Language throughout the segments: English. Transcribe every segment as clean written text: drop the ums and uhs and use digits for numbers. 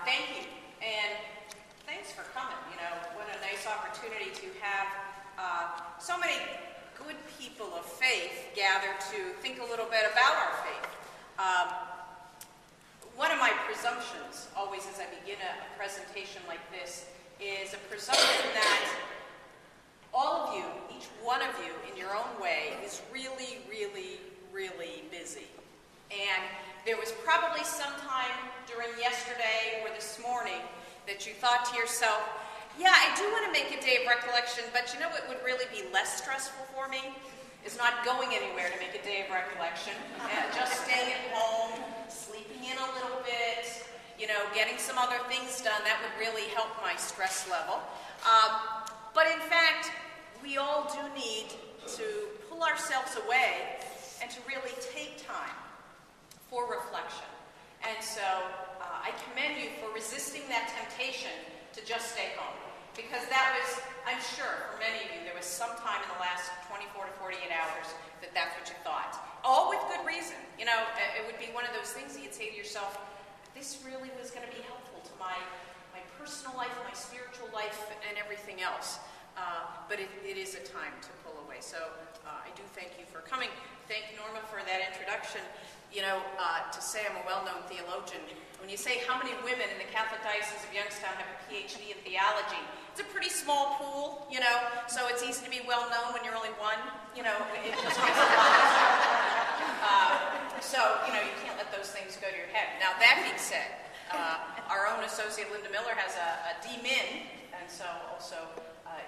Thank you, and thanks for coming. You know, what a nice opportunity to have so many good people of faith gather to think a little bit about our faith. One of my presumptions, always as I begin a presentation like this, is a presumption that all of you, each one of you, in your own way, is really, really, really busy. And there was probably some time during yesterday or this morning that you thought to yourself, yeah, I do want to make a day of recollection, but you know what would really be less stressful for me? Is not going anywhere to make a day of recollection, just staying at home, sleeping in a little bit, you know, getting some other things done. That would really help my stress level. But in fact, we all do need to pull ourselves away and to really take time for reflection. And so I commend you for resisting that temptation to just stay home. Because that was, I'm sure, for many of you, there was some time in the last 24 to 48 hours that that's what you thought. All with good reason. You know, it would be one of those things that you'd say to yourself, this really was going to be helpful to my personal life, my spiritual life, and everything else. But it is a time to pull away. So I do thank you for coming. Thank Norma for that introduction. You know, to say I'm a well-known theologian, when you say how many women in the Catholic Diocese of Youngstown have a PhD in theology, it's a pretty small pool, you know, so it's easy to be well-known when you're only one, you know, it just makes it a lot easier. So, you know, you can't let those things go to your head. Now, that being said, our own associate Linda Miller has a D.Min, and so also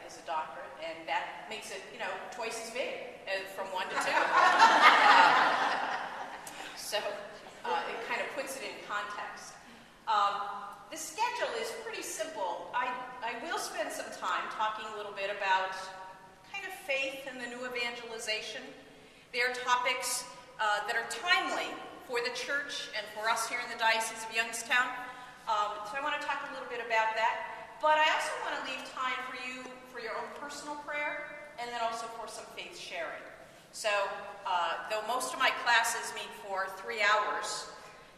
is a doctorate, and that makes it, you know, twice as big from 1 to 2. So it kind of puts it in context. The schedule is pretty simple. I will spend some time talking a little bit about kind of faith and the new evangelization. They are topics that are timely for the church and for us here in the Diocese of Youngstown. So I want to talk a little bit about that. But I also want to leave time for you for your own personal prayer and then also for some faith sharing. So though most of my classes meet for 3 hours,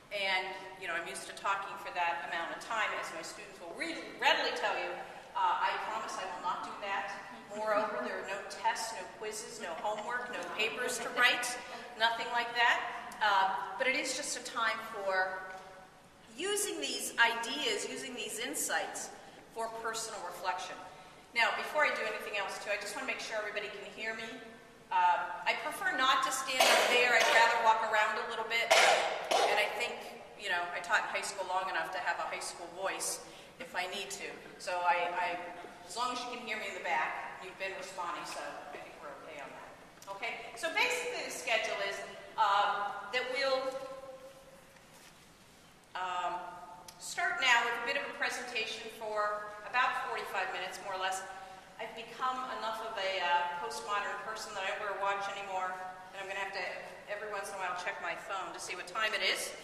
and you know I'm used to talking for that amount of time, as my students will readily tell you, I promise I will not do that. Moreover, there are no tests, no quizzes, no homework, no papers to write, nothing like that. But it is just a time for using these ideas, using these insights for personal reflection. Now, before I do anything else, too, I just want to make sure everybody can hear me. I prefer not to stand up there. I'd rather walk around a little bit. And I think, you know, I taught in high school long enough to have a high school voice if I need to. So as long as you can hear me in the back, you've been responding, so I think we're okay on that. Okay, so basically the schedule is that we'll start now with a bit of a presentation for about 45 minutes, more or less. I've become enough of a postmodern person that I don't wear a watch anymore, and I'm going to have to, every once in a while, check my phone to see what time it is.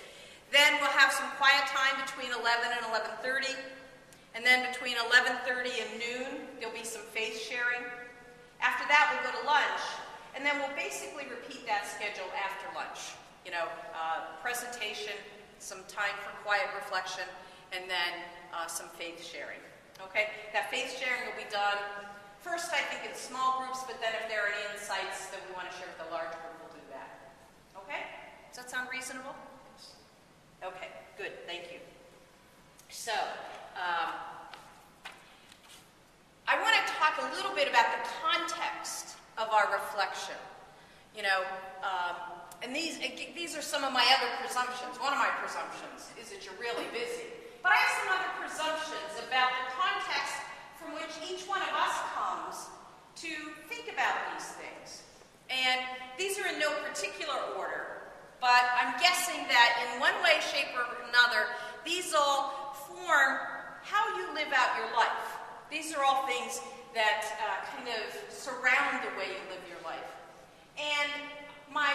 Then we'll have some quiet time between 11 and 11:30, and then between 11:30 and noon, there'll be some faith sharing. After that, we'll go to lunch, and then we'll basically repeat that schedule after lunch. You know, presentation, some time for quiet reflection, and then some faith sharing. Okay, that faith sharing will be done first, I think, in small groups, but then if there are any insights that we want to share with a large group, we'll do that. Okay? Does that sound reasonable? Okay, good, thank you. So, I want to talk a little bit about the context of our reflection. You know, and these are some of my other presumptions. One of my presumptions is that you're really busy. But I have some other presumptions about the context from which each one of us comes to think about these things. And these are in no particular order, but I'm guessing that in one way, shape, or another, these all form how you live out your life. These are all things that kind of surround the way you live your life. And my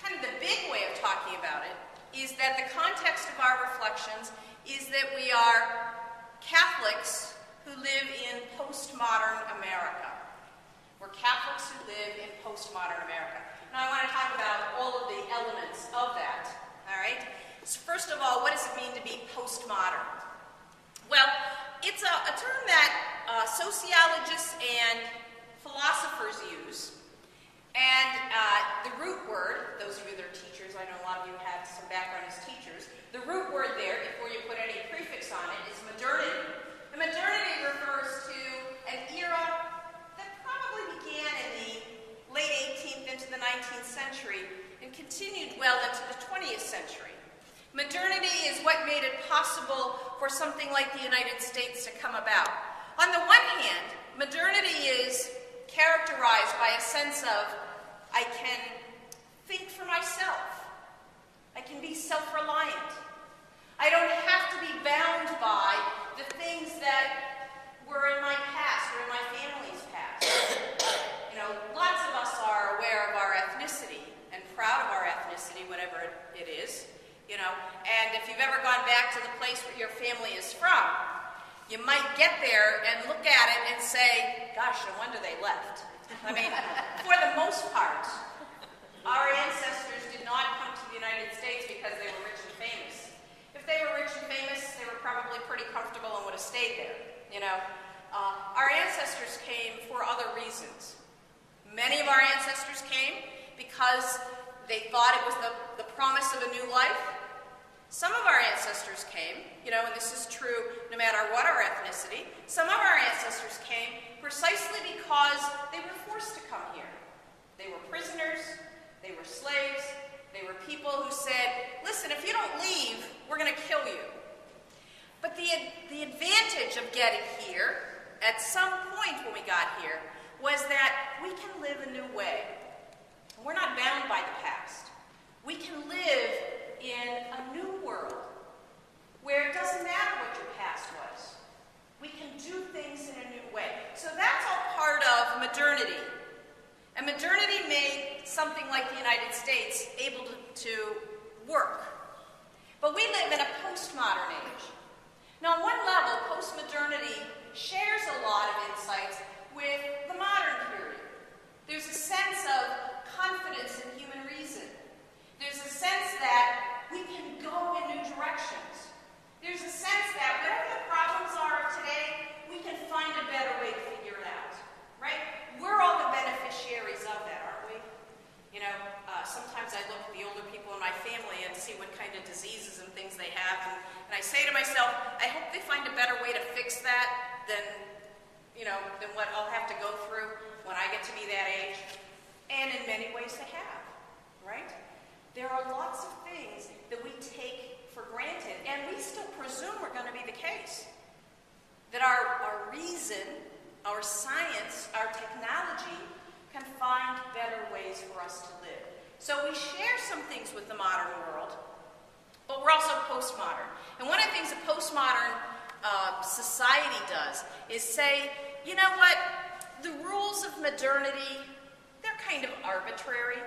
kind of the big way of talking about it is that the context of our reflections is that we are Catholics who live in postmodern America. We're Catholics who live in postmodern America. Now I want to talk about all of the elements of that, all right? So first of all, what does it mean to be postmodern? Well, it's a term that sociologists and philosophers use. And the root word, those of you that are teachers, I know a lot of you have some background as teachers, the root word there, before you put any prefix on it, is modernity. And modernity refers to an era that probably began in the late 18th into the 19th century and continued well into the 20th century. Modernity is what made it possible for something like the United States to come about. On the one hand, modernity is characterized by a sense of, I can think for myself. I can be self-reliant. I don't have to be bound by the things that were in my past or in my family's past. You know, lots of us are aware of our ethnicity and proud of our ethnicity, whatever it is. You know, and if you've ever gone back to the place where your family is from, you might get there and look at it and say, gosh, no wonder they left. I mean, for the most part, our ancestors did not come to the United States because they were rich and famous. If they were rich and famous, they were probably pretty comfortable and would have stayed there. You know, our ancestors came for other reasons. Many of our ancestors came because they thought it was the promise of a new life. Some of our ancestors came, you know, and this is true no matter what our ethnicity, some of our ancestors came precisely because they were forced to come here. They were prisoners, they were slaves, they were people who said, listen, if you don't leave, we're going to kill you. But the advantage of getting here, at some point when we got here, was that we can live a new way. We're not bound by the past. We can live in a new world where it doesn't matter what your past was. We can do things in a new way. So that's all part of modernity. And modernity made something like the United States able to work. But we live in a postmodern age. Now, on one level, postmodernity shares a lot of insights with the modern period. There's a sense of confidence in human reason. There's a sense that we can go in new directions. There's a sense that whatever the problems are of today, we can find a better way to figure it out, right? We're all the beneficiaries of that, aren't we? You know, sometimes I look at the older people in my family and see what kind of diseases and things they have, and I say to myself, I hope they find a better way to fix that than what I'll have to go through when I get to be that age. And in many ways they have, right? There are lots of things that we take for granted, and we still presume we're going to be the case. That our reason, our science, our technology can find better ways for us to live. So we share some things with the modern world, but we're also postmodern. And one of the things a postmodern society does is say, you know what, the rules of modernity, they're kind of arbitrary.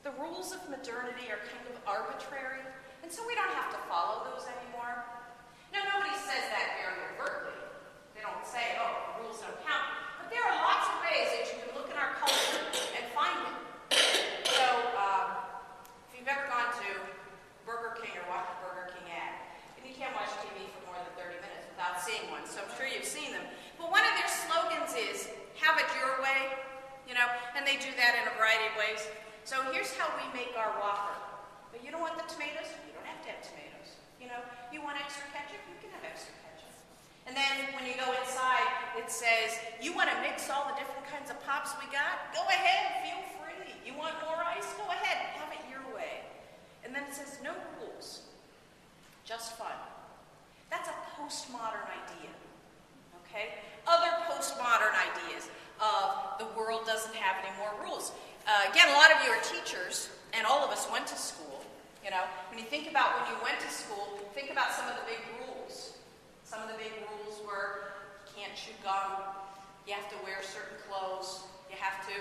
The rules of modernity are kind of arbitrary, and so we don't have to follow those anymore. Now, nobody says that very overtly. They don't say, oh, the rules don't count. But there are lots of ways that you can look in our culture and find it. So, if you've ever gone to Burger King or watched a Burger King ad, and you can't watch TV for more than 30 minutes without seeing one, so I'm sure you've seen them. But one of their slogans is, have it your way, you know, and they do that in a variety of ways. So here's how we make our Whopper. But you don't want the tomatoes? You don't have to have tomatoes. You know, you want extra ketchup? You can have extra ketchup. And then when you go inside, it says, you want to mix all the different kinds of pops we got? Go ahead, feel free. You want more ice? Go ahead, have it your way. And then it says, no rules, just fun. That's a postmodern idea, okay? Other postmodern ideas of the world doesn't have any more rules. Again, a lot of you are teachers, and all of us went to school. You know, when you think about when you went to school, think about some of the big rules. Some of the big rules were you can't chew gum, you have to wear certain clothes, you have to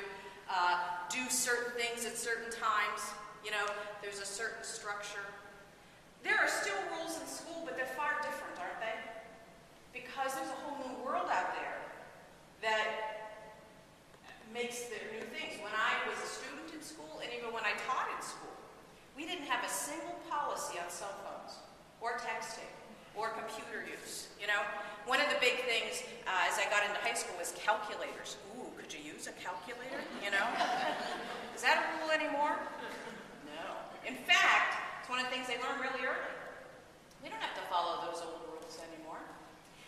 do certain things at certain times. You know, there's a certain structure. There are still rules in school, but they're far different, aren't they? Because there's a whole new world out there that makes their new things. When I was a student in school, and even when I taught in school, we didn't have a single policy on cell phones, or texting, or computer use. One of the big things as I got into high school was calculators. Ooh, could you use a calculator? Is that a rule anymore? No. In fact, it's one of the things they learned really early. We don't have to follow those old rules anymore.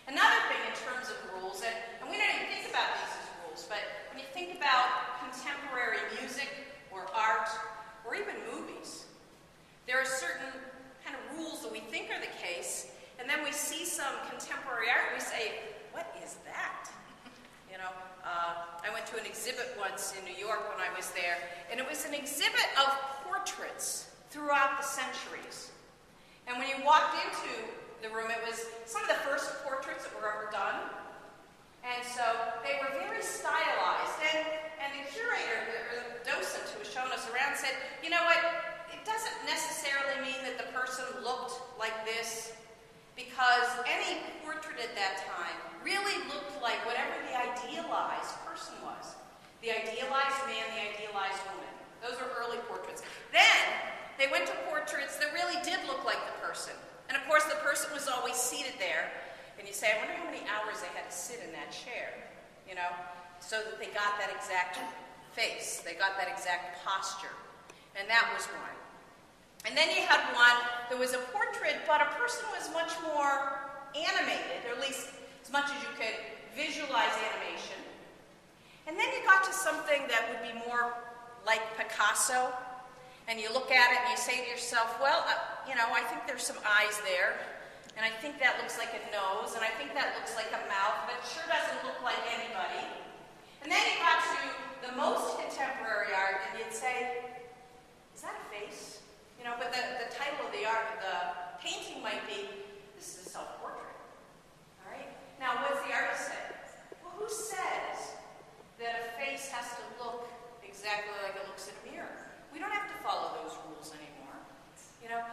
Another thing in terms of rules, and we don't even think about these as rules, but when you think about contemporary music or art or even movies, there are certain kind of rules that we think are the case, and then we see some contemporary art and we say, what is that? I went to an exhibit once in New York when I was there, and it was an exhibit of portraits throughout the centuries. And when you walked into the room, it was some of the first portraits that were ever done. And so they were very stylized. And the curator, or the docent who was showing us around said, you know what, it doesn't necessarily mean that the person looked like this, because any portrait at that time really looked like whatever the idealized person was. The idealized man, the idealized woman. Those were early portraits. Then they went to portraits that really did look like the person. And of course, the person was always seated there. And you say, I wonder how many hours they had to sit in that chair, so that they got that exact face. They got that exact posture. And that was one. And then you had one that was a portrait, but a person was much more animated, or at least as much as you could visualize animation. And then you got to something that would be more like Picasso. And you look at it and you say to yourself, well, I think there's some eyes there. And I think that looks like a nose. And I think that looks like a mouth. But it sure doesn't look like anybody. And then you got to the most contemporary art and you'd say, is that a face? But the title of the art, the painting might be, this is a self-portrait. All right? Now, what does the artist say? Well, who says that a face has to look exactly like it looks in a mirror? We don't have to follow those rules anymore.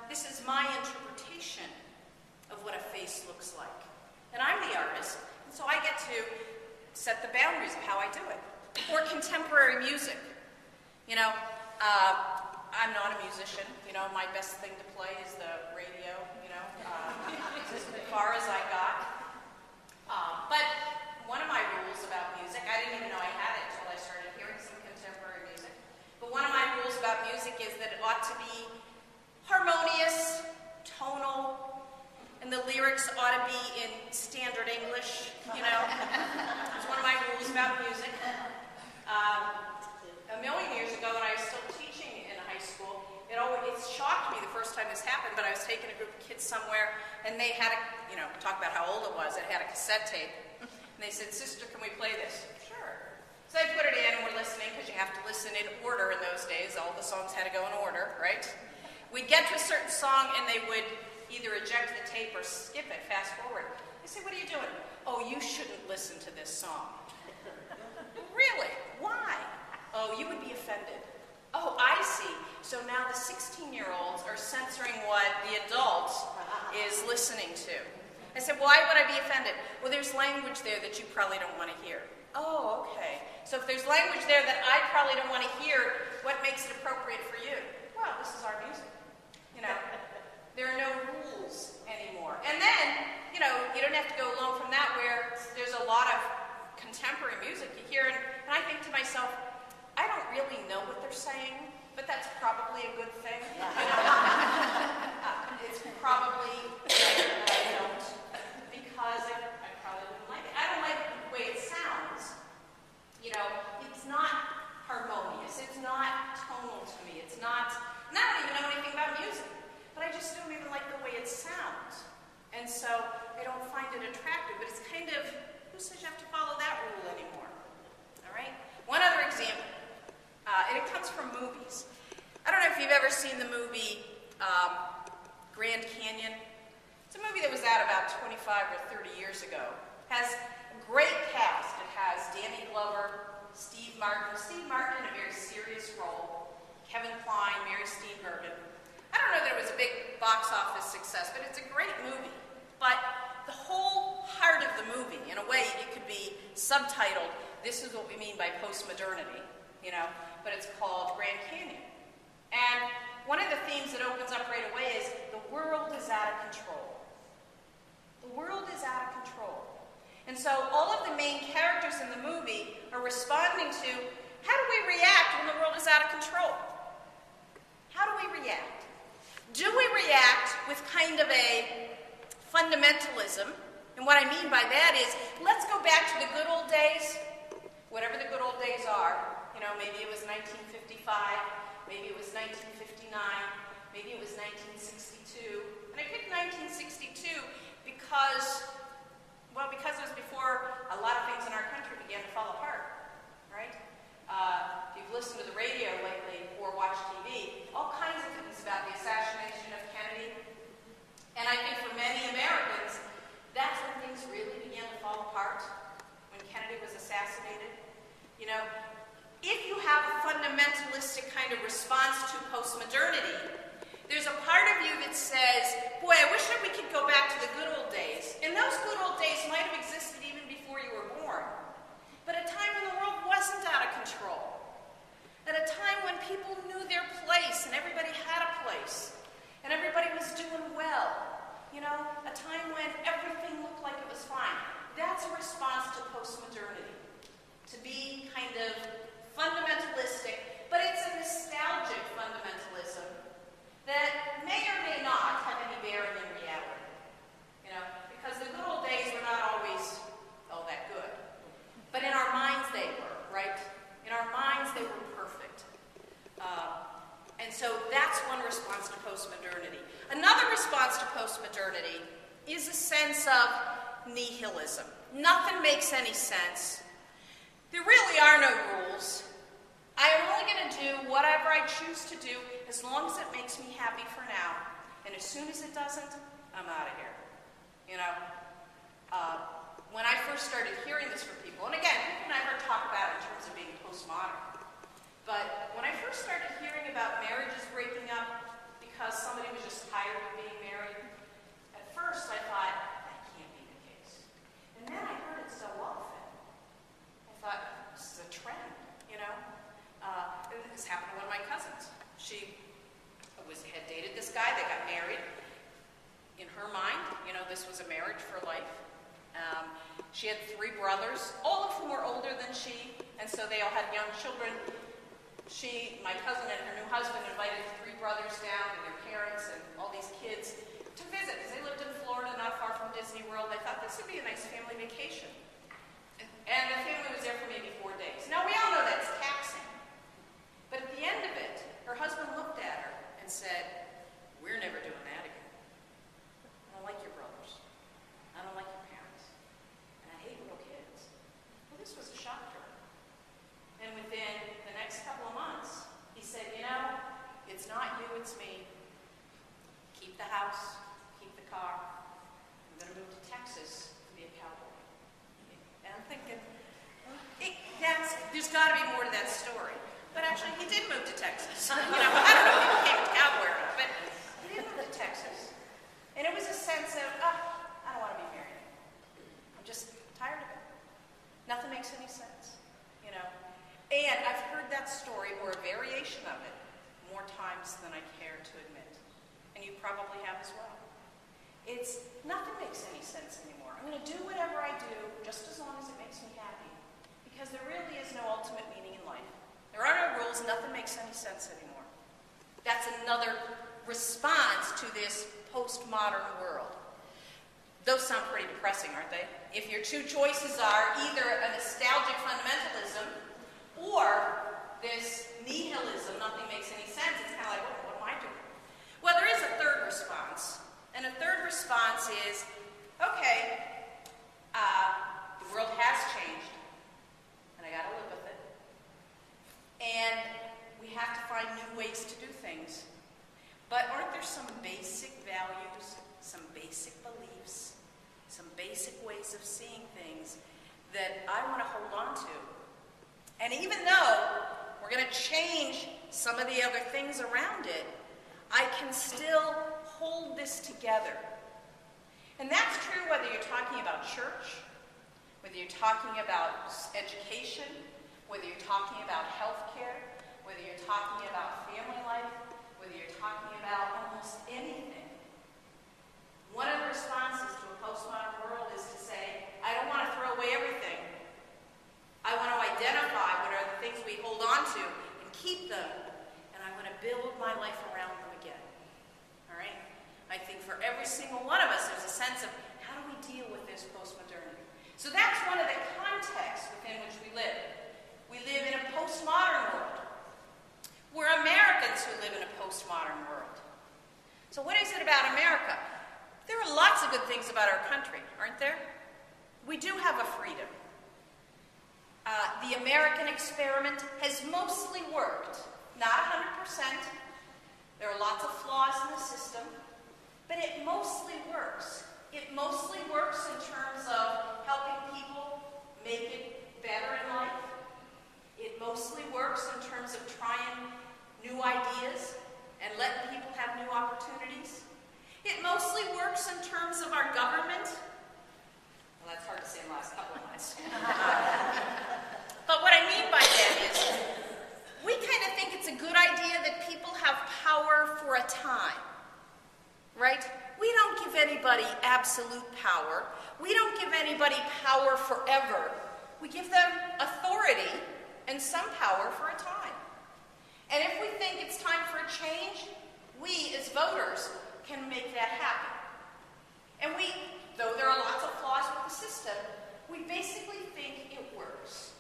This is my interpretation of what a face looks like. And I'm the artist, and so I get to set the boundaries of how I do it. Or contemporary music. I'm not a musician. My best thing to play is the radio, as far as I got. But one of my rules about music, I didn't even know I had it until I started hearing some contemporary music. But one of my rules about music is that it ought to be harmonious, tonal, and the lyrics ought to be in standard English, It's one of my rules about music. A million years ago when I was still teaching in high school, it shocked me the first time this happened, but I was taking a group of kids somewhere, and they had talk about how old it was, it had a cassette tape. And they said, sister, can we play this? Sure. So I put it in, and we're listening, because you have to listen in order in those days. All the songs had to go in order, right? We'd get to a certain song, and they would either eject the tape or skip it, fast forward. I say, what are you doing? Oh, you shouldn't listen to this song. Really? Why? Oh, you would be offended. Oh, I see. So now the 16-year-olds are censoring what the adult is listening to. I said, why would I be offended? Well, there's language there that you probably don't want to hear. Oh, okay. So if there's language there that I probably don't want to hear, what makes it appropriate for you? Well, this is our music. There are no rules anymore. And then, you don't have to go along from that where there's a lot of contemporary music you hear, and I think to myself, I don't really know what they're saying, but that's probably a good thing. It's probably I don't, because I probably wouldn't like it. I don't like the way it sounds. It's not harmonious. It's not tonal to me. It's not, and I don't even know anything about music, but I just don't even like the way it sounds. And so I don't find it attractive, but it's kind of, who says you have to follow that rule anymore? All right? One other example. And it comes from movies. I don't know if you've ever seen the movie Grand Canyon. It's a movie that was out about 25 or 30 years ago. It has a great cast. It has Danny Glover, Steve Martin in a very serious role, Kevin Kline, Mary Steenburgen. I don't know that it was a big box office success, but it's a great movie. But the whole heart of the movie, in a way, it could be subtitled, "This is what we mean by postmodernity," but it's called Grand Canyon. And one of the themes that opens up right away is the world is out of control. characters in the movie are responding to, how do we react when the world is out of control? How do we react? Do we react with kind of a fundamentalism? And what I mean by that is, let's go back to the good old days, whatever the good old days are. You know, maybe it was 1955, maybe it was 1959, maybe it was 1962. And I picked 1962 because it was before a lot of things in our country began to fall apart, right? If you've listened to the radio lately or watched TV, all kinds of things about the assassination of Kennedy. And I think for many Americans, that's when things really began to fall apart, when Kennedy was assassinated. You know, if you have a fundamentalistic kind of response to postmodernity, there's a part of you that says, boy, I wish that we could go back to the good old days. And those good old days might have existed even before you were born. But a time when the world wasn't out of control. At a time when people knew their place and everybody had a place. And everybody was doing well. You know, a time when everything looked like it was fine. That's a response to postmodernity. To be kind of fundamentalistic, but it's a nostalgic fundamentalism that may or may not have any bearing in reality. You know, because the good old days were not always all that good. But in our minds they were, right? In our minds they were perfect. And so that's one response to postmodernity. Another response to postmodernity is a sense of nihilism. Nothing makes any sense. There really are no rules. I am only going to do whatever I choose to do as long as it makes me happy for now. And as soon as it doesn't, I'm out of here. You know, when I first started hearing this from people, and again, people never talk about it in terms of being postmodern. But when I first started hearing about marriages breaking up because somebody was just tired of being married, at first I thought, that can't be the case. And then I heard it so often. I thought, this is a trend, you know? This happened to one of my cousins. She had dated this guy, they got married. In her mind, you know, this was a marriage for life. She had 3 brothers, all of whom were older than she, and so they all had young children. My cousin and her new husband invited 3 brothers down and their parents and all these kids to visit because they lived in Florida, not far from Disney World. They thought this would be a nice family vacation. And the family was there for maybe 4 days. Now, we all know that's taxing. But at the end of it, her husband looked at her and said, we're never doing that again. I don't like your brothers. I don't like your parents. And I hate little kids. Well, this was a shock to her. And within the next couple of months, he said, you know, it's not you, it's me. Keep the house, keep the car. I'm going to move to Texas to be a cowboy. And I'm thinking, there's got to be more to that story. But actually, he did move to Texas. You know, I don't know if he became a cowboy or not, but he did move to Texas. And it was a sense of, I don't want to be married. I'm just tired of it. Nothing makes any sense, you know. And I've heard that story, or a variation of it, more times than I care to admit. And you probably have as well. Nothing makes any sense anymore. I'm going to do whatever I do, just as long as it makes me happy. Because there really is no ultimate meaning in life. There are no rules, nothing makes any sense anymore. That's another response to this postmodern world. Those sound pretty depressing, aren't they? If your 2 choices are either a nostalgic fundamentalism or this nihilism, nothing makes any sense, it's kind of like, what am I doing? Well, there is a third response. And a third response is, okay, the world has changed, and I got to live with it. And we have to find new ways to do things. But aren't there some basic values, some basic beliefs, some basic ways of seeing things that I want to hold on to? And even though we're going to change some of the other things around it, I can still hold this together. And that's true whether you're talking about church, whether you're talking about education, whether you're talking about health care, whether you're talking about family life, whether you're talking about almost anything. One of the responses to a postmodern world is to say, I don't want to throw away everything. for every single one of us, there's a sense of how do we deal with this postmodernity? So that's one of the contexts within which we live. We live in a postmodern world. We're Americans who live in a postmodern world. So what is it about America? There are lots of good things about our country, aren't there? We do have a freedom. The American experiment has mostly worked. Not 100%. There are lots of flaws in the system, but it mostly works. It mostly works in terms of helping people make it better in life. It mostly works in terms of trying new ideas and letting people have new opportunities. It mostly works in terms of our government. Well, that's hard to say in the last couple of lines. But what I mean by that is, we kind of think it's a good idea that people have power for a time, right? We don't give anybody absolute power. We don't give anybody power forever. We give them authority and some power for a time. And if we think it's time for a change, we as voters can make that happen. And we, though there are lots of flaws with the system, we basically think it works.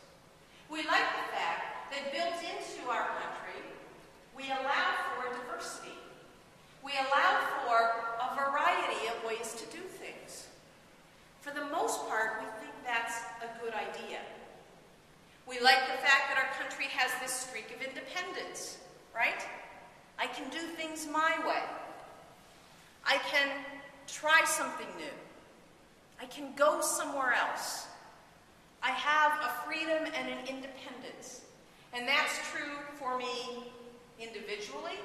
We like the fact that built into our country, we allow for diversity. We allow for a variety of ways to do things. For the most part, we think that's a good idea. We like the fact that our country has this streak of independence, right? I can do things my way. I can try something new. I can go somewhere else. I have a freedom and an independence. And that's true for me individually.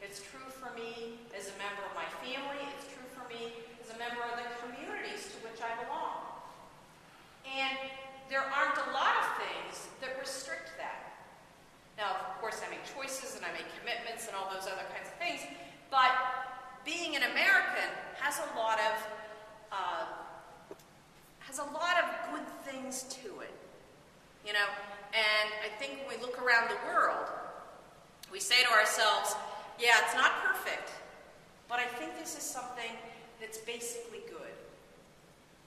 It's true for me as a member of my family. It's true for me as a member of the communities to which I belong. And there aren't a lot of things that restrict that. Now, of course, I make choices and I make commitments and all those other kinds of things, but being an American has a lot of good things to it, you know. And I think when we look around the world, we say to ourselves, yeah, it's not perfect, but I think this is something that's basically good.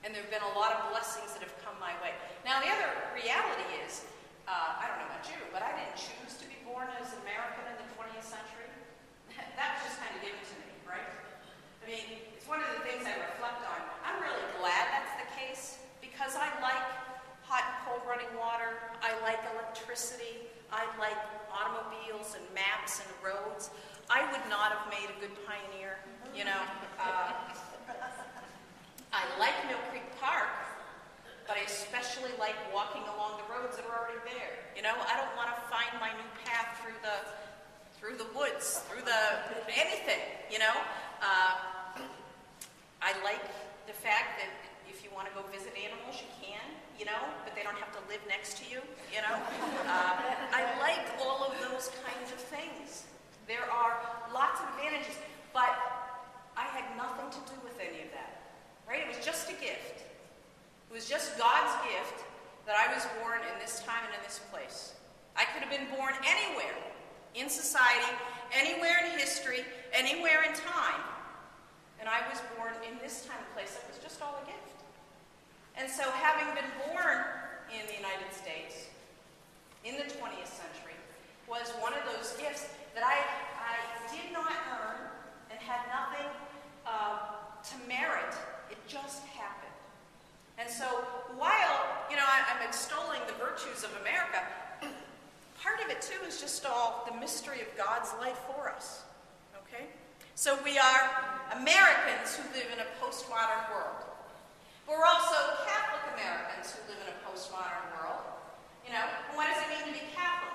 And there have been a lot of blessings that have come my way. Now, the other reality is, I don't know about you, but I didn't choose to be born as an American in the 20th century. That was just kind of given to me, right? I mean, it's one of the things I reflect on. I'm really glad that's the case, because I like hot and cold running water. I like electricity. I like automobiles and maps and roads. I would not have made a good pioneer, you know. I like Mill Creek Park, but I especially like walking along the roads that are already there. You know, I don't want to find my new path through the woods, through anything, you know. I like the fact that if you want to go visit animals, you can, you know, but they don't have to live next to you, you know. I like all of those kinds of things. There are lots of advantages, but I had nothing to do with any of that, right? It was just a gift. It was just God's gift that I was born in this time and in this place. I could have been born anywhere in society, anywhere in history, anywhere in time, and I was born in this time and place. It was just all a gift. And so having been born in the United States in the 20th century was one of those gifts that I did not earn and had nothing to merit. It just happened. And so while, you know, I'm extolling the virtues of America, part of it too is just all the mystery of God's life for us. Okay? So we are Americans who live in a postmodern world. But we're also Catholic Americans who live in a postmodern world. You know, and what does it mean to be Catholic?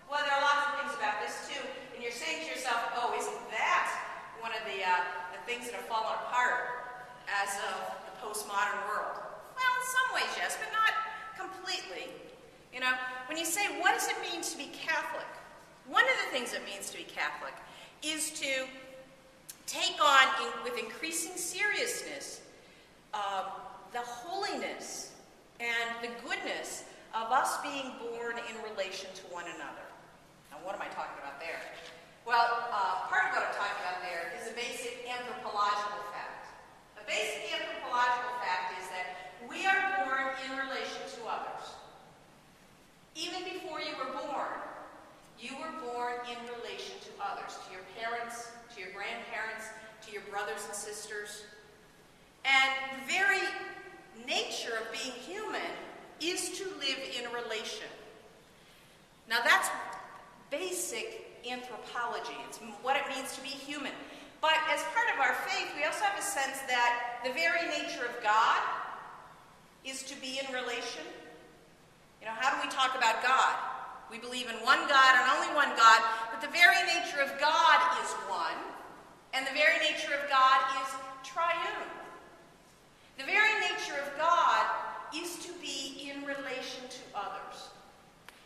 Well, there are lots of things about this too. And you're saying to yourself, oh, isn't that one of the things that have fallen apart as of the postmodern world? Well, in some ways, yes, but not completely. You know, when you say, what does it mean to be Catholic? One of the things it means to be Catholic is to take on, with increasing seriousness, the holiness and the goodness of us being born in relation to one another. Now, what am I talking about there? Well, part of what I'm talking about there is a basic anthropological fact. And the very nature of being human is to live in relation. Now that's basic anthropology. It's what it means to be human. But as part of our faith, we also have a sense that the very nature of God is to be in relation. You know, how do we talk about God? We believe in one God and only one God, but the very nature of God is one, and the very nature of God is triune. The very nature of God is to be in relation to others.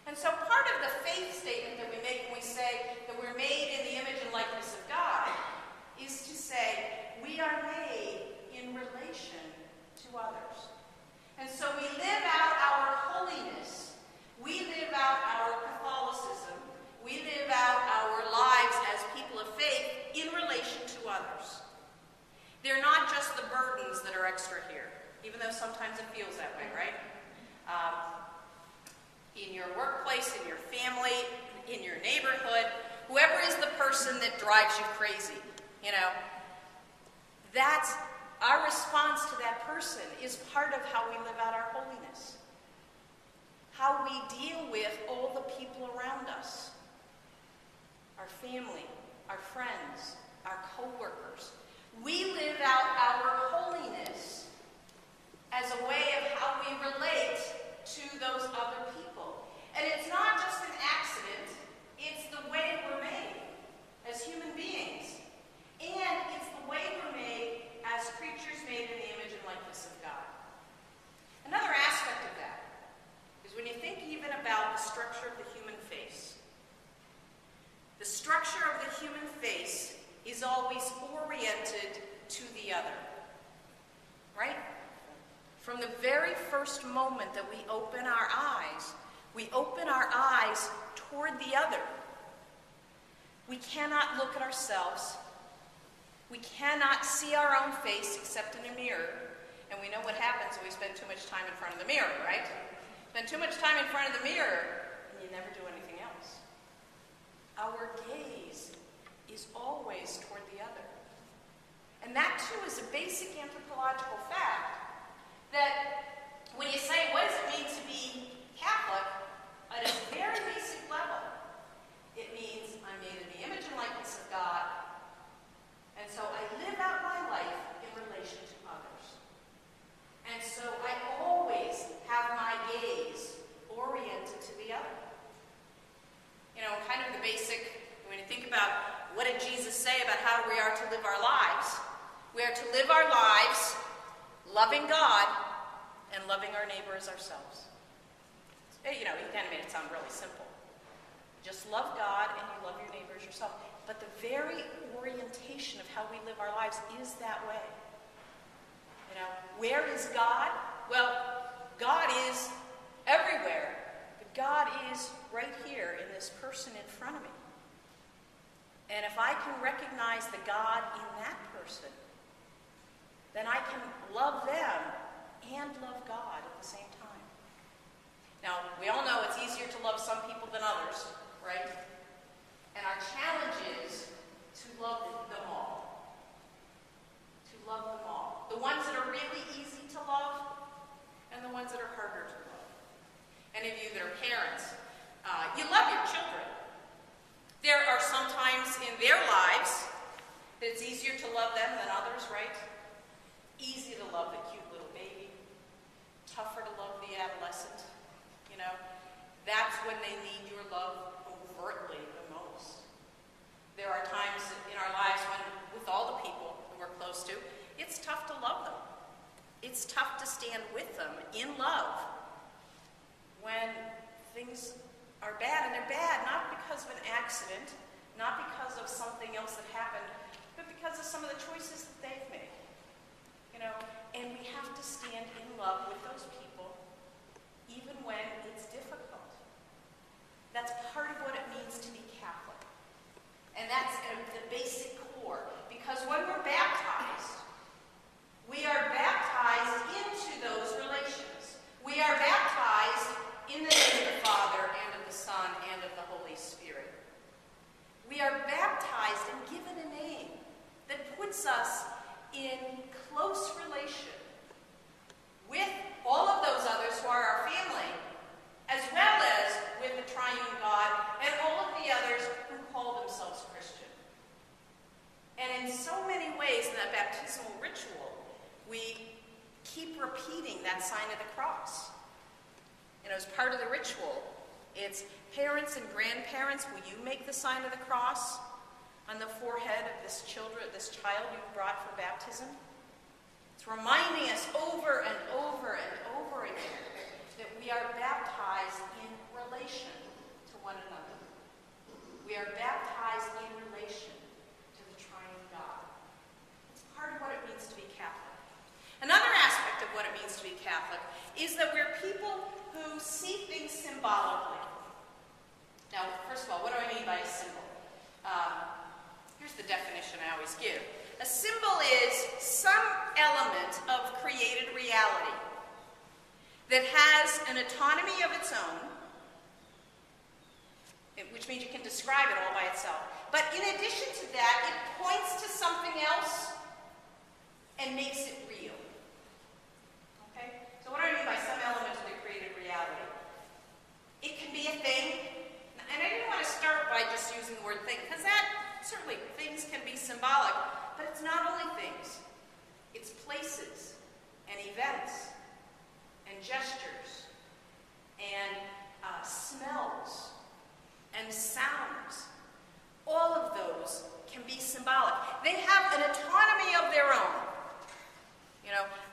And so part of the faith statement that we make when we say that we're made in the image and likeness of God is to say we are made in relation to others. And so we live out our holiness. We live out our Catholicism. We live out our lives as people of faith in relation to others. They're not just the burdens that are extra here, even though sometimes it feels that way, right? In your workplace, in your family, in your neighborhood, whoever is the person that drives you crazy, you know, that's our response to that person is part of how we live out our holiness. How we deal with all the people around us. Our family, our friends, our co-workers. We live out our holiness as a way of how we relate to those other people. And it's not just an accident, it's the way we're made as human beings. And it's the way we're made as creatures made in the image and likeness of God. Another aspect of that is when you think even about the structure of the human face. The structure of the human face is always oriented to the other. Right? From the very first moment that we open our eyes toward the other. We cannot look at ourselves. We cannot see our own face except in a mirror. And we know what happens when we spend too much time in front of the mirror, right? Spend too much time in front of the mirror, and you never do anything else. Our gaze is always toward the other. And that, too, is a basic anthropological fact that when you say, what does it mean to be Catholic, at a very basic level, it means I'm made in the image and likeness of God, and so I live out my life in relation to others. And so I always have my gaze oriented to the other. You know, kind of the basic, when you think about what did Jesus say about how we are to live our lives, we are to live our lives loving God and loving our neighbor as ourselves. You know, he kind of made it sound really simple. Just love God and you love your neighbor as yourself. But the very orientation of how we live our lives is that way. You know, where is God? Well, God is everywhere. But God is right here in this person in front of me. And if I can recognize the God in that person, then I can love them and love God at the same time. Now, we all know it's easier to love some people than others, right? And our challenge is to love them all. To love them all. The ones that are really easy to love and the ones that are harder to love. Any of you that are parents, you love your children. There are some times in their lives that it's easier to love them than others, right? Easy to love the cute little baby. Tougher to love the adolescent. You know, that's when they need your love overtly the most. There are times in our lives when, with all the people who we're close to, it's tough to love them. It's tough to stand with them in love when things are bad. And they're bad not because of an accident, not because of something else that happened, but because of some of the choices that they've made. You know, and we have to stand in love with those people even when it's difficult. That's part of what it means to be Catholic. And that's the basic core. Because when we're baptized, we are baptized into those relations. We are baptized in the name of the Father and of the Son and of the Holy Spirit. We are baptized and given a name that puts us in close relation with all of those others who are our family, as well as with the triune God and all of the others who call themselves Christian. And in so many ways in that baptismal ritual, we keep repeating that sign of the cross. As part of the ritual, it's parents and grandparents, will you make the sign of the cross on the forehead of this child you've brought for baptism? It's reminding us over and over and over again that we are baptized in relation to one another. We are baptized in relation to the triune God. It's part of what it means to be Catholic. Another aspect of what it means to be Catholic is that we're people who see things symbolically. Now, first of all, what do I mean by a symbol? Here's the definition I always give. A symbol is some element of created reality that has an autonomy of its own, which means you can describe it all by itself. But in addition to that, it points to something else and makes it real. Okay? So what do I mean by some element of the created reality? It can be a thing, and I didn't want to start by just using the word thing, because that, certainly, things can be symbolic, but it's not only things. It's places and events and gestures and smells and sounds. All of those can be symbolic. They have an autonomy of their own.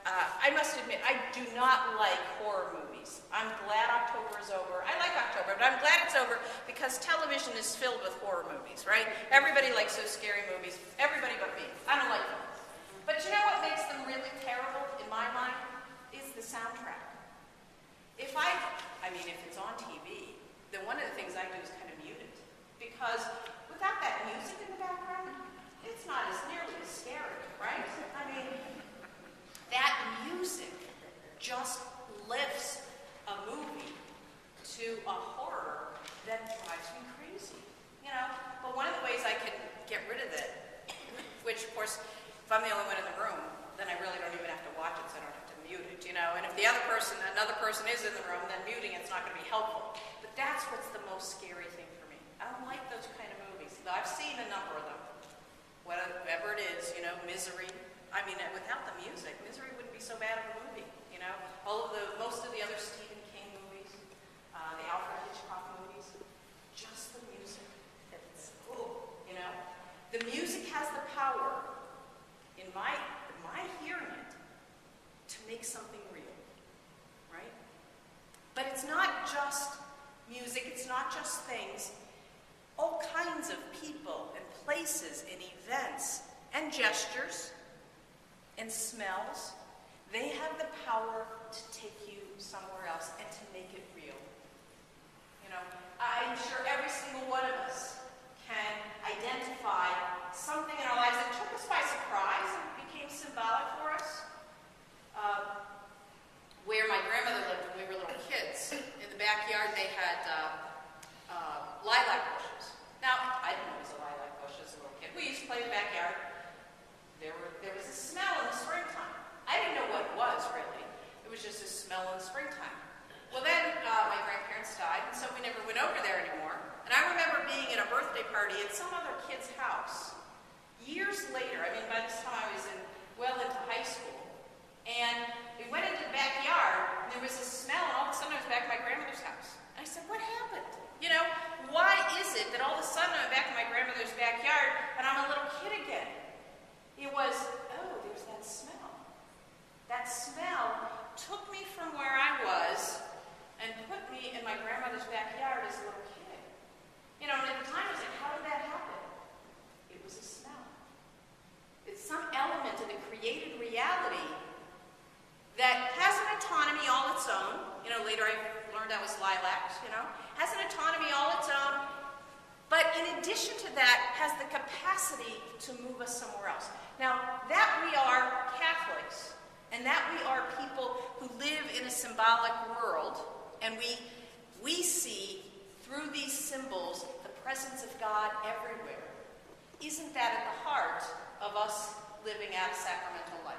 I must admit, I do not like horror movies. I'm glad October is over. I like October, but I'm glad it's over because television is filled with horror movies, right? Everybody likes those scary movies. Everybody but me. I don't like them. But you know what makes them really terrible, in my mind, is the soundtrack. If it's on TV, then one of the things I do is kind of mute it. Because without that music in the background, it's not as nearly as scary, right? That music just lifts a movie to a horror that drives me crazy, But one of the ways I can get rid of it, which, of course, if I'm the only one in the room, then I really don't even have to watch it, so I don't have to mute it, And if another person is in the room, then muting it's not going to be helpful. But that's what's the most scary thing for me. I don't like those kind of movies. Though I've seen a number of them. Whatever it is, Misery. Without the music, Misery wouldn't be so bad of a movie, most of the other Stephen King movies, the Alfred Hitchcock movies, just the music. The music has the power, in my hearing it, to make something real, right? But it's not just music, it's not just things. All kinds of people and places and events and gestures and smells, they have the power to take you somewhere else and to make it real. I'm sure every single one of us can identify something in our lives that took us by surprise and became symbolic for us. Where my grandmother lived when we were little kids, in the backyard they had lilac bushes. Now, I didn't know it was a lilac bush as a little kid. We used to play in the backyard. There was a smell in the springtime. I didn't know what it was, really. It was just a smell in the springtime. Well, then my grandparents died, and so we never went over there anymore. And I remember being at a birthday party at some other kid's house. Years later, by this time I was well into high school. And we went into the backyard, and there was a smell, and all of a sudden I was back at my grandmother's house. And I said, what happened? Why is it that all of a sudden I'm back in my grandmother's backyard, and I'm a little kid again? It was, there's that smell. That smell took me from where I was and put me in my grandmother's backyard as a little kid. And at the time I was like, how did that happen? It was a smell. It's some element of the created reality that has an autonomy all its own. Later I learned that was lilacs, has an autonomy all its own. But in addition to that, has the capacity to move us somewhere else. Now, that we are Catholics, and that we are people who live in a symbolic world, and we see through these symbols the presence of God everywhere. Isn't that at the heart of us living out a sacramental life?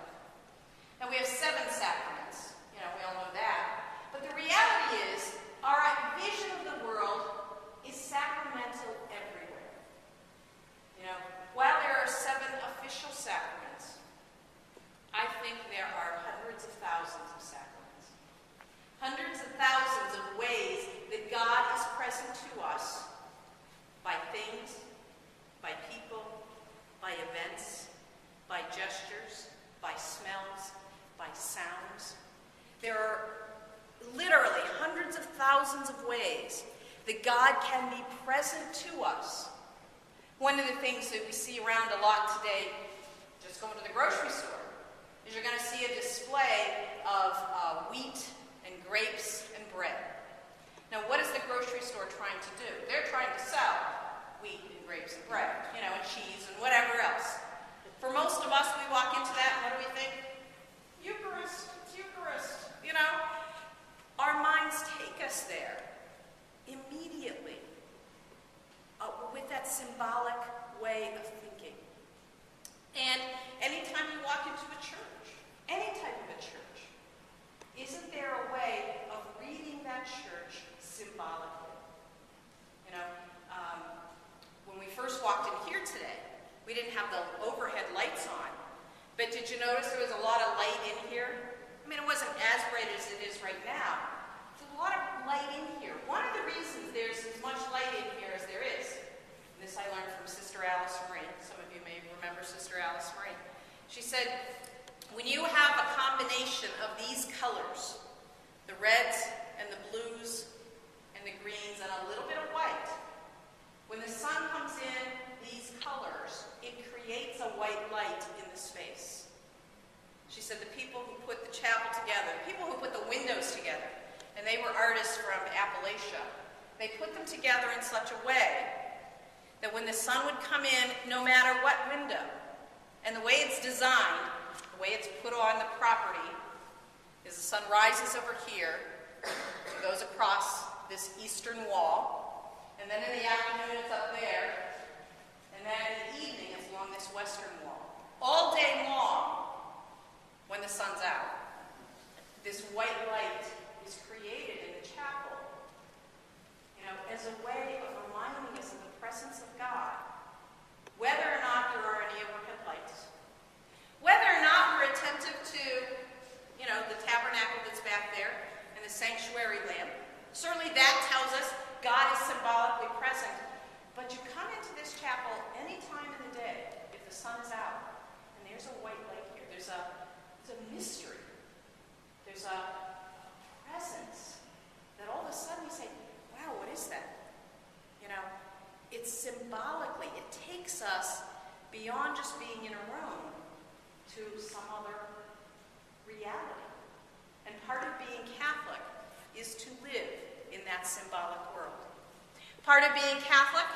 There are literally hundreds of thousands of ways that God can be present to us. One of the things that we see around a lot today, just going to the grocery store, is you're going to see a display of wheat and grapes and bread. Now, what is the grocery store trying to do? They're trying to sell wheat and grapes and bread, and cheese and whatever else. For most of us, we walk into that, and what do we think? Eucharist, it's Eucharist, Our minds take us there immediately with that symbolic way of thinking. And anytime you walk into a church, any type of a church, isn't there a way of reading that church symbolically? When we first walked in here today, we didn't have the overhead lights on, but did you notice there was a lot of light in here? I mean, it wasn't as bright as it is right now. There's a lot of light in here. One of the reasons there's as much light in here as there is, and this I learned from Sister Alice Marie. Some of you may remember Sister Alice Marie. She said, when you have a combination of these colors, the reds and the blues and the greens and a little bit of white, when the sun comes in these colors, it creates a white light in the space. She said the people who put the chapel together, people who put the windows together, and they were artists from Appalachia, they put them together in such a way that when the sun would come in, no matter what window, and the way it's designed, the way it's put on the property, is the sun rises over here, and goes across this eastern wall, and then in the afternoon it's up there, and then in the evening it's along this western wall. All day long, when the sun's out, this white light is created in the chapel, as a way of reminding us of the presence of God, whether or not there are any overhead lights, whether or not we're attentive to, the tabernacle that's back there and the sanctuary lamp. Certainly that tells us God is symbolically present. But you come into this chapel any time in the day, if the sun is out, and there's a white light here. There's a mystery. There's a presence that all of a sudden you say, wow, what is that? It's symbolically, it takes us beyond just being in a room to some other reality. And part of being Catholic is to live in that symbolic world. Part of being Catholic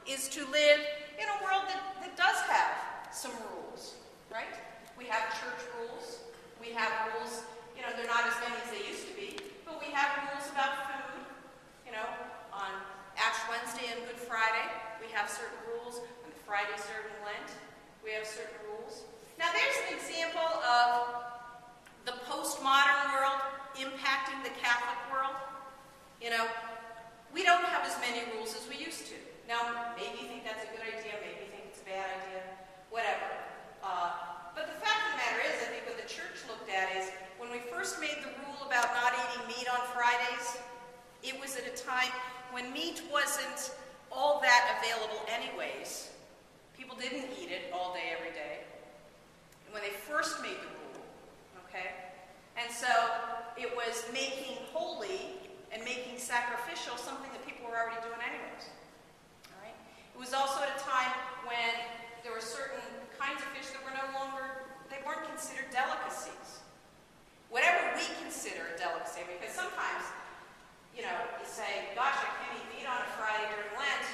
is to live in a world that does have some rules, right? We have church rules. We have rules, they're not as many as they used to be, but we have rules about food. On Ash Wednesday and Good Friday, we have certain rules. On the Friday starting Lent, we have certain rules. Now there's an example of the postmodern world impacting the Catholic world. We don't have as many rules as we used to. Now, maybe you think that's a good idea, maybe you think it's a bad idea, whatever. But the fact of the matter is, I think what the church looked at is, when we first made the rule about not eating meat on Fridays, it was at a time when meat wasn't all that available anyways. People didn't eat it all day, every day. And when they first made the rule, okay? And so it was making holy and making sacrificial something that people were already doing anyways. All right? It was also at a time when there were certain kinds of fish that were they weren't considered delicacies. Whatever we consider a delicacy, because sometimes, you say, gosh, I can't eat meat on a Friday during Lent,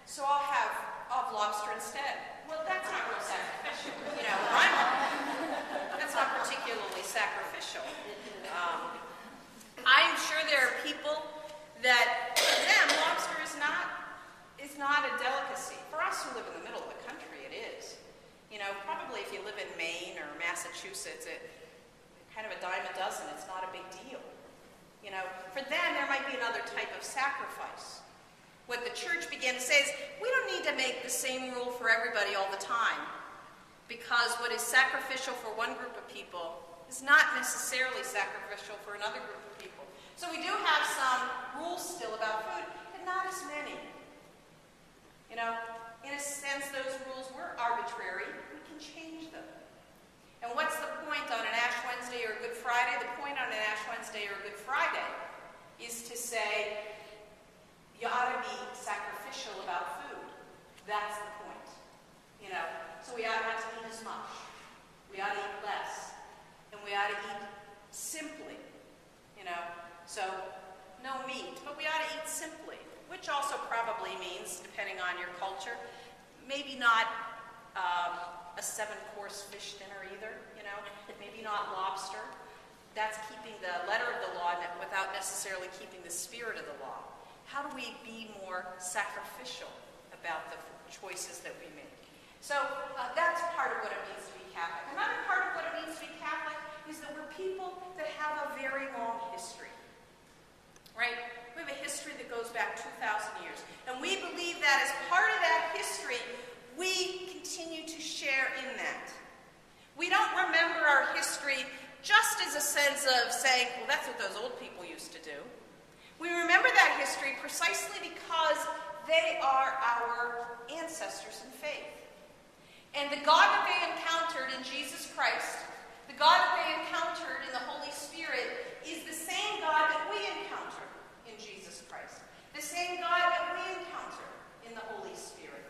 so I'll have lobster instead. Well, that's not real sacrificial. That's not particularly sacrificial. I'm sure there are people that, for them, lobster is not a delicacy. For us who live in the middle of the country, it is. Probably if you live in Maine or Massachusetts, kind of a dime a dozen, it's not a big deal. For them, there might be another type of sacrifice. What the church began to say is, we don't need to make the same rule for everybody all the time, because what is sacrificial for one group of people is not necessarily sacrificial for another group of people. So we do have some rules still about food, but not as many. In a sense, those rules were arbitrary. We can change them. And what's the point on an Ash Wednesday or a Good Friday Friday, the point on an Ash Wednesday or a Good Friday is to say you ought to be sacrificial about food. That's the point. So we ought not to eat as much. We ought to eat less. And we ought to eat simply. So no meat, but we ought to eat simply, which also probably means, depending on your culture, maybe not a 7-course fish dinner either, maybe not lobster. That's keeping the letter of the law without necessarily keeping the spirit of the law. How do we be more sacrificial about the choices that we make? So that's part of what it means to be Catholic. Another part of what it means to be Catholic is that we're people that have a very long history. Right? We have a history that goes back 2,000 years. And we believe that as part of that history, we continue to share in that. We don't remember our history just as a sense of saying, well, that's what those old people used to do. We remember that history precisely because they are our ancestors in faith. And the God that they encountered in Jesus Christ, the God that they encountered in the Holy Spirit, is the same God that we encounter in Jesus Christ. The same God that we encounter in the Holy Spirit.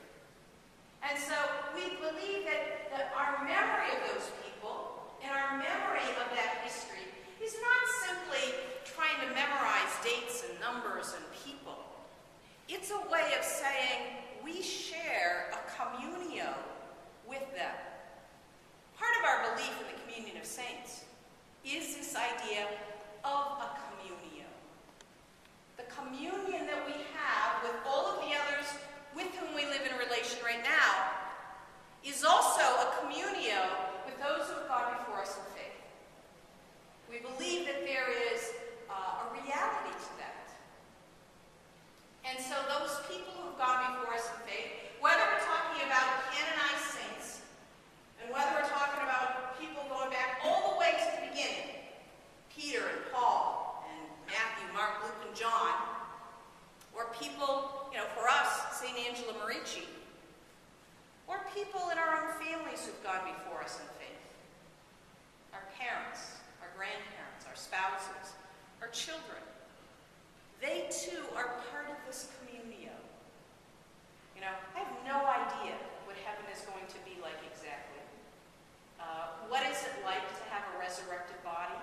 And so we believe that our memory of those people and our memory of that history is not simply trying to memorize dates and numbers and people. It's a way of saying we share a communio with them. Part of our belief in the communion of saints is this idea of a communio. The communion that we have with all of the others with whom we live in a relation right now is also a communio with those who have gone before us in faith. We believe that there is a reality to that. And so those people who have gone before us in faith, whether we're talking about canonized saints, and whether we're talking about people going back all the way to the beginning, Peter and Paul and Matthew, Mark, Luke, and John, or people, for us, St. Angela Merici, or people in our own families who've gone before us in faith, our parents, our grandparents, our spouses, our children, they too are part of this communio. I have no idea what heaven is going to be like exactly. What is it like to have a resurrected body?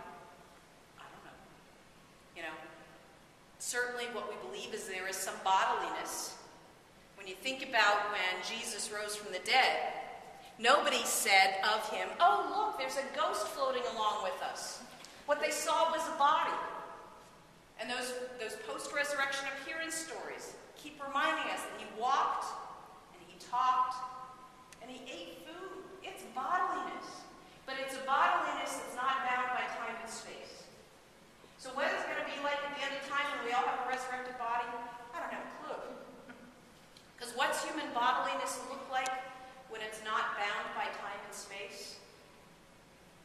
I don't know. Certainly what we believe is there is some bodiliness. When you think about when Jesus rose from the dead, nobody said of him, oh, look, there's a ghost floating along with us. What they saw was a body. And those post-resurrection appearance stories keep reminding us that he walked, and he talked, and he ate food. It's bodiliness. But it's a bodiliness that's not bound by time and space. So what it's going to be like at the end of time when we all have a resurrected body, I don't have a clue. Because what's human bodiliness look like when it's not bound by time and space?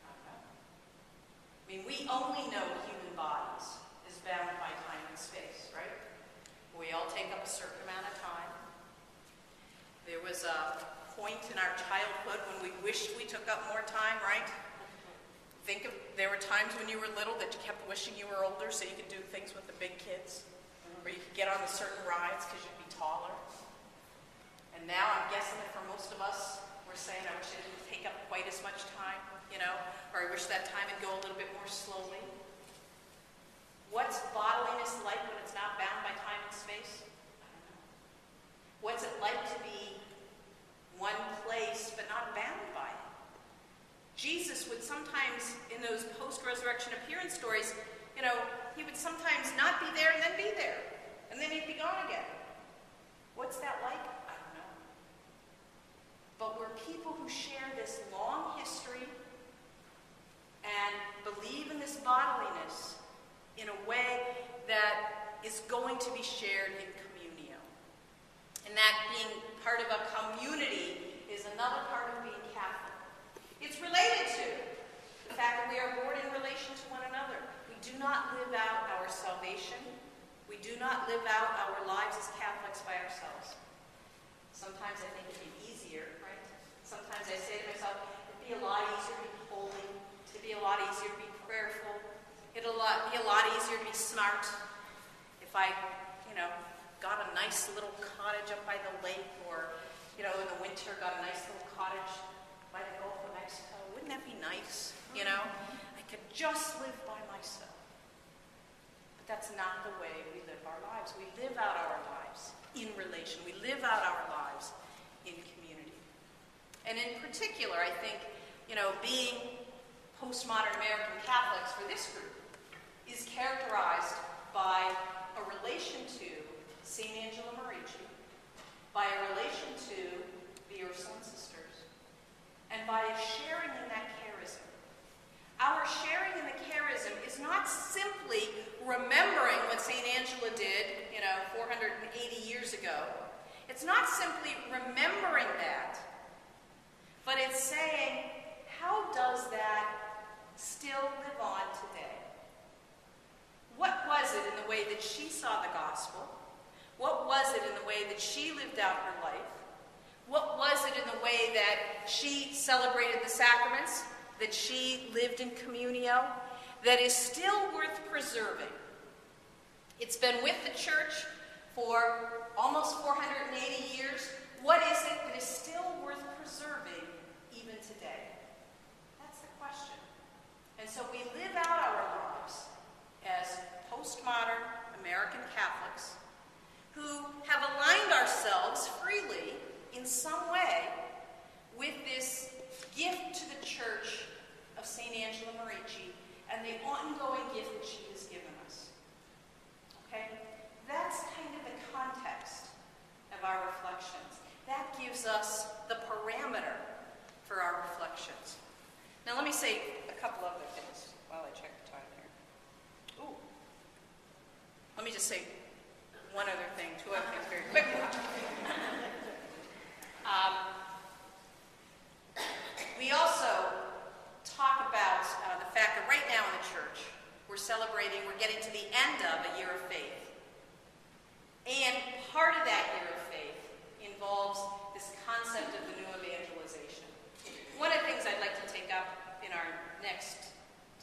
I don't know. I mean, we only know human bodies is bound by time and space, right? We all take up a certain amount of time. There was a point in our childhood when we wished we took up more time, right? There were times when you were little that you kept wishing you were older so you could do things with the big kids, or you could get on the certain rides because you'd be taller. And now I'm guessing that for most of us, we're saying, I wish it didn't take up quite as much time, or I wish that time would go a little bit more slowly. What's bodiliness like when it's not bound by time and space? I don't know. What's it like to be one place but not bound by it? Jesus would sometimes, in those post-resurrection appearance stories, he would sometimes not be there and then be there. And then he'd be gone again. What's that like? I don't know. But we're people who share this long history and believe in this bodiliness in a way that is going to be shared in communio. And that being part of a community is another part of being Catholic. It's related to the fact that we are born in relation to one another. We do not live out our salvation. We do not live out our lives as Catholics by ourselves. Sometimes I think it'd be easier, right? Sometimes I say to myself, it'd be a lot easier to be holy, it'd be a lot easier to be prayerful, easier to be smart if I, got a nice little cottage up by the lake, or, in the winter got a nice little cottage by the Gulf of Mexico. Wouldn't that be nice? I could just live by myself. But that's not the way we live our lives. We live out our lives in relation. We live out our lives in community. And in particular, I think, being postmodern American Catholics for this group is characterized by a relation to St. Angela Merici, by a relation to the Ursuline sisters, and by a sharing in that charism. Our sharing in the charism is not simply remembering what St. Angela did, 480 years ago. It's not simply remembering that, but it's saying, how does that still live on today? What was it in the way that she saw the gospel? What was it in the way that she lived out her life? What was it in the way that she celebrated the sacraments, that she lived in communio, that is still worth preserving? It's been with the church for almost 480 years. What is it that is still worth preserving even today? That's the question. And so we live out our lives as postmodern American Catholics who have aligned ourselves freely in some way with this gift to the Church of St. Angela Merici and the ongoing gift that she has given us. Okay? That's kind of the context of our reflections. That gives us the parameter for our reflections. Now let me say a couple other things while I check the time here. Ooh. Let me just say two other things very quickly. We also talk about the fact that right now in the church, we're getting to the end of a year of faith. And part of that year of faith involves this concept of the new evangelization. One of the things I'd like to take up in our next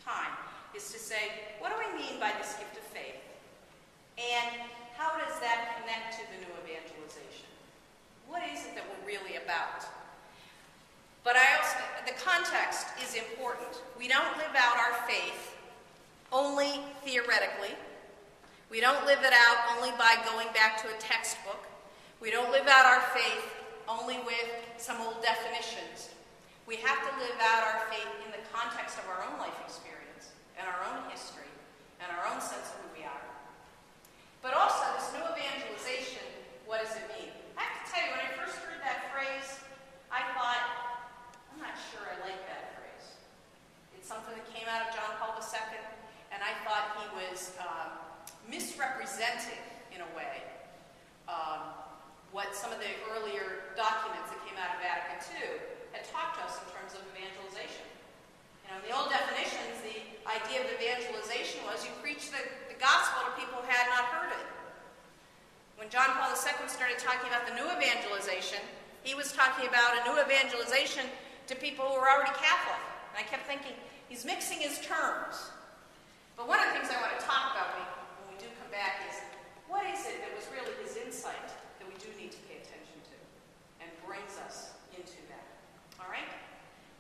time is to say, what do we mean by this gift of faith? And how does that connect to the new evangelization? What is it that we're really about? But the context is important. We don't live out our faith only theoretically. We don't live it out only by going back to a textbook. We don't live out our faith only with some old definitions. We have to live out our faith in the context of our own life experience and our own history and our own sense of who we are. But also, this new evangelization, what does it mean? I have to tell you, when I first heard that phrase, I thought, I'm not sure I like that phrase. It's something that came out of John Paul II, and I thought he was misrepresenting, in a way, what some of the earlier documents that came out of Vatican II had taught to us in terms of evangelization. In the old definitions, the idea of evangelization was you preach the gospel to people who had not heard it. When John Paul II started talking about the new evangelization, he was talking about a new evangelization to people who were already Catholic. And I kept thinking, he's mixing his terms. But one of the things I want to talk about when we do come back is, what is it that was really his insight that we do need to pay attention to and brings us into that? All right?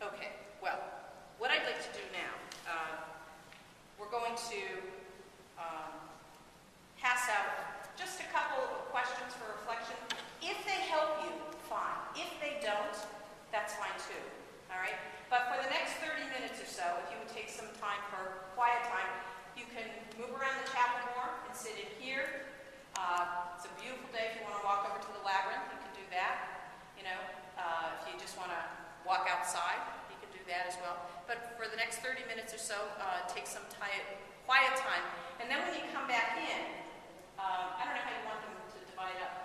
Okay, well, what I'd like to do now, we're going to pass out just a couple of questions for reflection. If they help you, fine. If they don't, that's fine too. All right? But for the next 30 minutes or so, if you would take some time for quiet time, you can move around the chapel more and sit in here. It's a beautiful day. If you want to walk over to the labyrinth, you can do that. If you just want to walk outside, you can do that as well. But for the next 30 minutes or so, take some quiet time. And then when you come back in, I don't know how you want them to divide up.